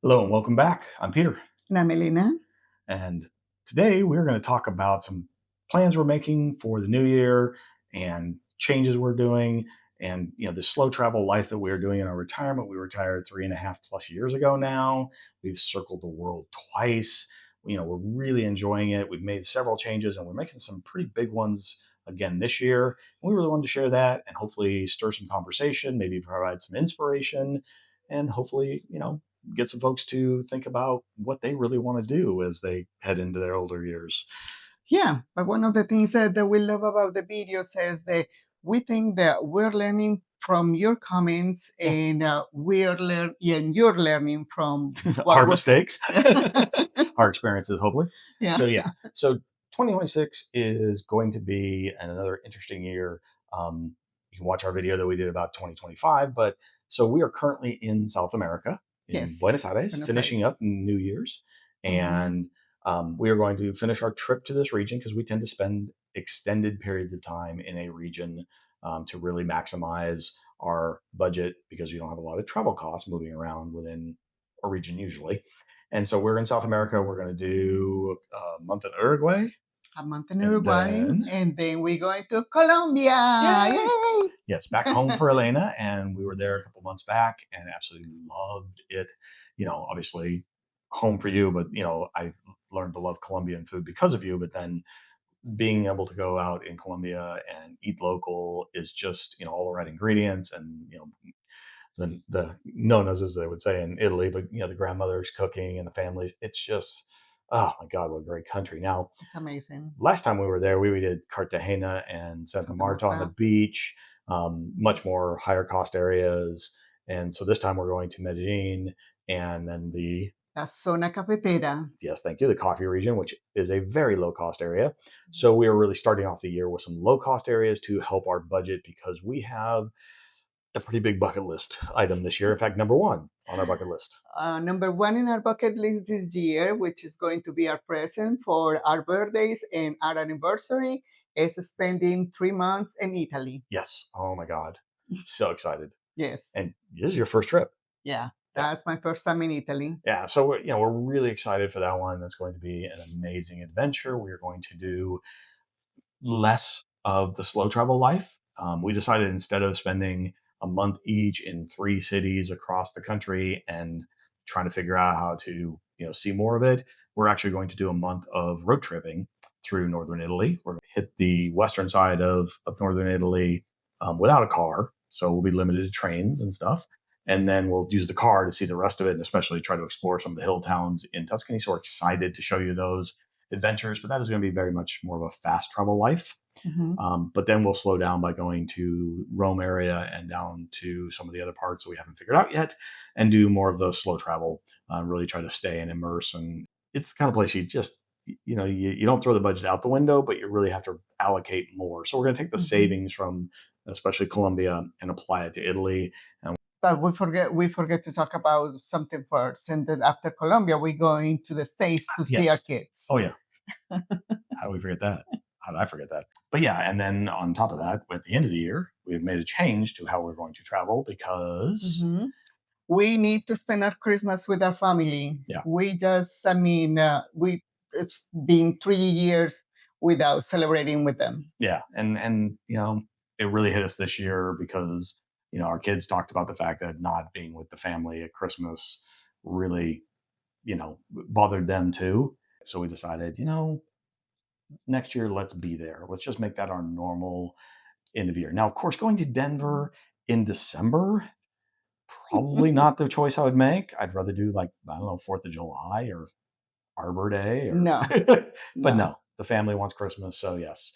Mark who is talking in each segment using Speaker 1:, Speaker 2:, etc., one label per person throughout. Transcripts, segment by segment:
Speaker 1: Hello and welcome back. I'm Peter.
Speaker 2: And I'm Elena.
Speaker 1: And today we're going to talk about some plans we're making for the new year and changes we're doing and the slow travel life that we're doing in our retirement. We retired 3.5+ years ago now. We've circled the world twice. We're really enjoying it. We've made several changes and we're making some pretty big ones again this year. We really wanted to share that and hopefully stir some conversation, maybe provide some inspiration, and hopefully, get some folks to think about what they really want to do as they head into their older years.
Speaker 2: Yeah, but one of the things that we love about the video says that we think that we're learning from your comments and you're learning from
Speaker 1: Our mistakes, our experiences, hopefully.
Speaker 2: Yeah.
Speaker 1: So 2026 is going to be another interesting year. You can watch our video that we did about 2025, but so we are currently in South America, in
Speaker 2: Yes,
Speaker 1: Buenos Aires,
Speaker 2: Buenos
Speaker 1: finishing up
Speaker 2: Aires.
Speaker 1: New Year's. And we are going to finish our trip to this region because we tend to spend extended periods of time in a region to really maximize our budget because you don't have a lot of travel costs moving around within a region usually. And so we're in South America. We're going to do a month in Uruguay.
Speaker 2: A month in Uruguay, and then we're going to Colombia.
Speaker 1: Yay! Yes, back home for Elena, and we were there a couple months back and absolutely loved it. Obviously home for you, but I learned to love Colombian food because of you. But then being able to go out in Colombia and eat local is just all the right ingredients and the nonas, as they would say in Italy, but the grandmothers cooking and the families. It's just, oh my God, what a great country. Now,
Speaker 2: it's amazing.
Speaker 1: Last time we were there, we did Cartagena and Santa Marta on the beach, much more higher cost areas. And so this time we're going to Medellin and then
Speaker 2: La zona cafetera.
Speaker 1: Yes, thank you. The coffee region, which is a very low cost area. So we are really starting off the year with some low cost areas to help our budget because we have a pretty big bucket list item this year. In fact, number one on our bucket list.
Speaker 2: Number one in our bucket list this year, which is going to be our present for our birthdays and our anniversary, is spending 3 months in Italy.
Speaker 1: Yes. Oh my God. So excited.
Speaker 2: Yes.
Speaker 1: And this is your first trip.
Speaker 2: Yeah. That's my first time in Italy.
Speaker 1: Yeah, so we're really excited for that one. That's going to be an amazing adventure. We are going to do less of the slow travel life. We decided instead of spending a month each in 3 cities across the country and trying to figure out how to see more of it, we're actually going to do a month of road tripping through northern Italy. We're going to hit the western side of northern Italy without a car, so we'll be limited to trains and stuff. And then we'll use the car to see the rest of it and especially try to explore some of the hill towns in Tuscany. So we're excited to show you those adventures, but that is going to be very much more of a fast travel life. But then we'll slow down by going to Rome area and down to some of the other parts that we haven't figured out yet and do more of those slow travel, really try to stay and immerse. And it's the kind of place you just, you don't throw the budget out the window, but you really have to allocate more. So we're going to take the savings from especially Colombia and apply it to Italy.
Speaker 2: But we forget to talk about something first. And then after Colombia, we're going to the States to see our kids.
Speaker 1: Oh, yeah. How do we forget that? How did I forget that? But yeah, and then on top of that, at the end of the year, we've made a change to how we're going to travel because
Speaker 2: we need to spend our Christmas with our family.
Speaker 1: Yeah.
Speaker 2: It's been 3 years without celebrating with them.
Speaker 1: Yeah. And it really hit us this year because, our kids talked about the fact that not being with the family at Christmas really, bothered them too. So we decided, next year, let's be there. Let's just make that our normal end of year. Now, of course, going to Denver in December, probably not the choice I would make. I'd rather do 4th of July or Arbor Day.
Speaker 2: No.
Speaker 1: But no, the family wants Christmas. So yes.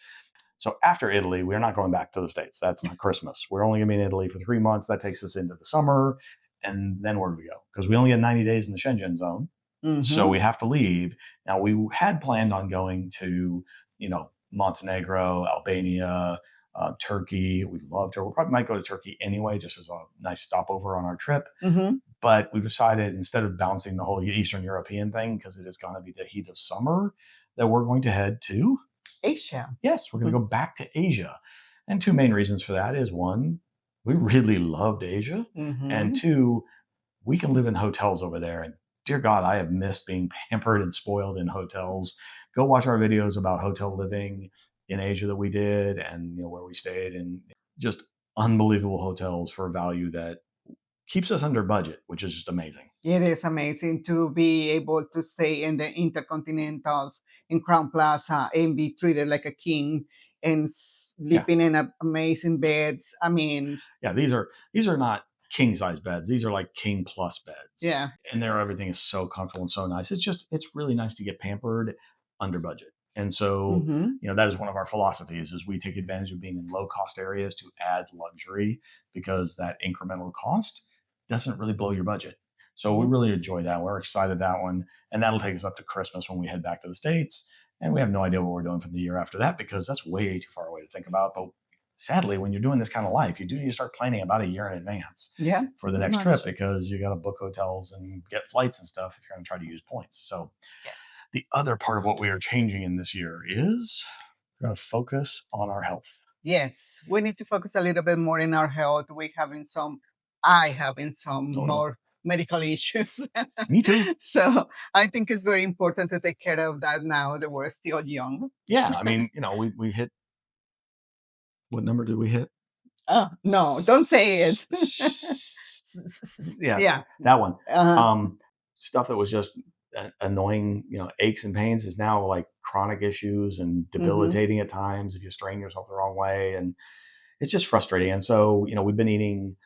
Speaker 1: So after Italy, we're not going back to the States. That's not Christmas. We're only going to be in Italy for 3 months. That takes us into the summer. And then where do we go? Because we only get 90 days in the Schengen zone. So we have to leave. Now, we had planned on going to, Montenegro, Albania, Turkey. We'd love to. We probably might go to Turkey anyway, just as a nice stopover on our trip. But we decided instead of bouncing the whole Eastern European thing, because it is going to be the heat of summer, that we're going to head to
Speaker 2: Asia.
Speaker 1: Yes, we're going to go back to Asia. And 2 main reasons for that is 1, we really loved Asia. And 2, we can live in hotels over there and dear God, I have missed being pampered and spoiled in hotels. Go watch our videos about hotel living in Asia that we did, and where we stayed, and just unbelievable hotels for a value that keeps us under budget, which is just amazing.
Speaker 2: It is amazing to be able to stay in the Intercontinentals in Crown Plaza and be treated like a king and
Speaker 1: Yeah,
Speaker 2: sleeping in amazing beds. I mean,
Speaker 1: yeah. These are not king size beds. These are like king plus beds,
Speaker 2: yeah.
Speaker 1: and there everything is so comfortable and so nice. It's really nice to get pampered under budget, and so
Speaker 2: Hmm.
Speaker 1: that is one of our philosophies is we take advantage of being in low cost areas to add luxury because that incremental cost doesn't really blow your budget. So we
Speaker 2: Hmm.
Speaker 1: really enjoy that. We're excited that one, and that'll take us up to Christmas when we head back to the States. And we have no idea what we're doing for the year after that because that's way too far away to think about. But sadly, when you're doing this kind of life, you do need to start planning about a year in advance
Speaker 2: Yeah,
Speaker 1: for the
Speaker 2: pretty
Speaker 1: next trip
Speaker 2: much.
Speaker 1: because you got to book hotels and get flights and stuff if you're going to try to use points. So
Speaker 2: Yes.
Speaker 1: the other part of what we are changing in this year is we're going to focus on our health.
Speaker 2: Yes, we need to focus a little bit more in our health. I having some
Speaker 1: Oh no,
Speaker 2: more medical issues.
Speaker 1: me too.
Speaker 2: So I think it's very important to take care of that now that we're still young.
Speaker 1: Yeah, I mean, we hit, what number did we hit?
Speaker 2: Oh, no, don't say it.
Speaker 1: Yeah,
Speaker 2: Yeah.
Speaker 1: that one.
Speaker 2: Uh,
Speaker 1: Um, Stuff that was just annoying, aches and pains is now like chronic issues and
Speaker 2: mhm,
Speaker 1: debilitating at times if you strain yourself the wrong way, and it's just frustrating. And so, we've been eating,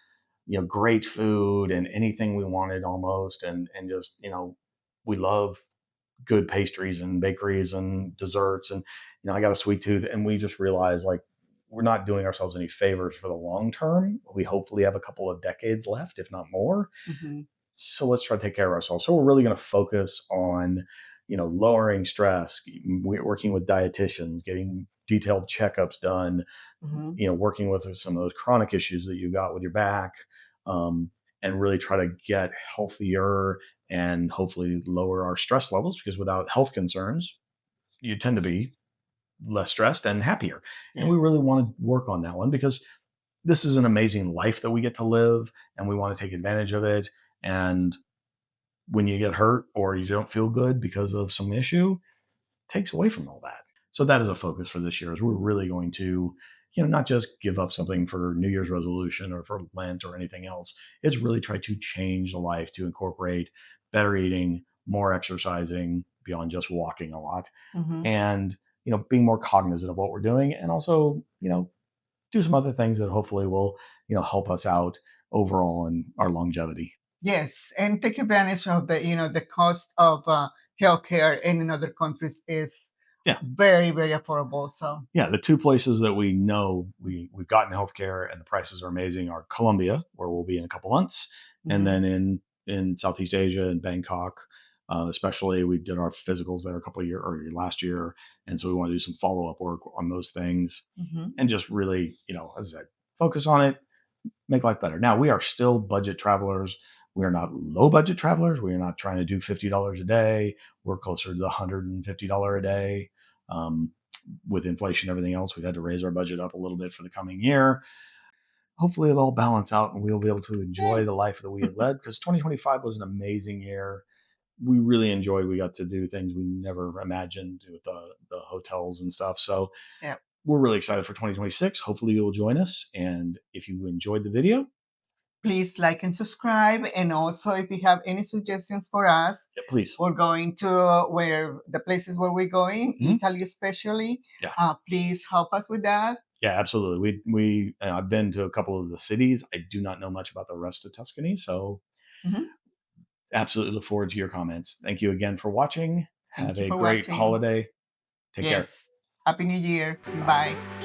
Speaker 1: great food and anything we wanted almost, and just, we love good pastries and bakeries and desserts, and I got a sweet tooth, and we just realized like we're not doing ourselves any favors for the long term. We hopefully have a couple of decades left, if not more.
Speaker 2: mhm,
Speaker 1: So let's try to take care of ourselves. So we're really going to focus on, lowering stress, we're working with dietitians, getting detailed checkups done,
Speaker 2: mhm.
Speaker 1: working with some of those chronic issues that you got with your back, um, and really try to get healthier and hopefully lower our stress levels because without health concerns, you tend to be less stressed and happier. And
Speaker 2: Yeah.
Speaker 1: we really want to work on that one because this is an amazing life that we get to live and we want to take advantage of it. And when you get hurt or you don't feel good because of some issue, it takes away from all that. So that is a focus for this year is we're really going to, not just give up something for New Year's resolution or for Lent or anything else. It's really try to change the life to incorporate better eating, more exercising beyond just walking a lot,
Speaker 2: Mhm.
Speaker 1: and being more cognizant of what we're doing, and also do some other things that hopefully will help us out overall in our longevity.
Speaker 2: Yes, and take advantage of the cost of healthcare in other countries is
Speaker 1: Yeah,
Speaker 2: very, very affordable. So,
Speaker 1: yeah, the two places that we know we've gotten healthcare and the prices are amazing are Colombia, where we'll be in a couple months, and
Speaker 2: mhm,
Speaker 1: then in Southeast Asia and Bangkok. Especially, we did our physicals there a couple of years or last year, and so we want to do some follow up work on those things,
Speaker 2: mhm.
Speaker 1: and just really, as I said, focus on it, make life better. Now, we are still budget travelers. We are not low budget travelers. We are not trying to do $50 a day. We're closer to the $150 a day. Um, with inflation and everything else, we've had to raise our budget up a little bit for the coming year. Hopefully, it'll all balance out and we'll be able to
Speaker 2: Yeah.
Speaker 1: enjoy the life that we have led because 2025 was an amazing year. We really enjoyed. We got to do things we never imagined with the hotels and stuff. So
Speaker 2: Yeah.
Speaker 1: we're really excited for 2026. Hopefully, you'll join us. And if you enjoyed the video,
Speaker 2: Please like and subscribe. And also, if you have any suggestions for us,
Speaker 1: yeah, please.
Speaker 2: we're going to where the places where we're going,
Speaker 1: Mhm.
Speaker 2: Italy especially.
Speaker 1: Yeah.
Speaker 2: Please help us with that.
Speaker 1: Yeah, absolutely. We I've been to a couple of the cities. I do not know much about the rest of Tuscany, so
Speaker 2: Mhm.
Speaker 1: absolutely look forward to your comments. Thank you again for watching. Have
Speaker 2: Thank you
Speaker 1: a
Speaker 2: for
Speaker 1: great
Speaker 2: watching.
Speaker 1: holiday. Take care.
Speaker 2: Yes. Happy New Year.
Speaker 1: Bye.
Speaker 2: Bye.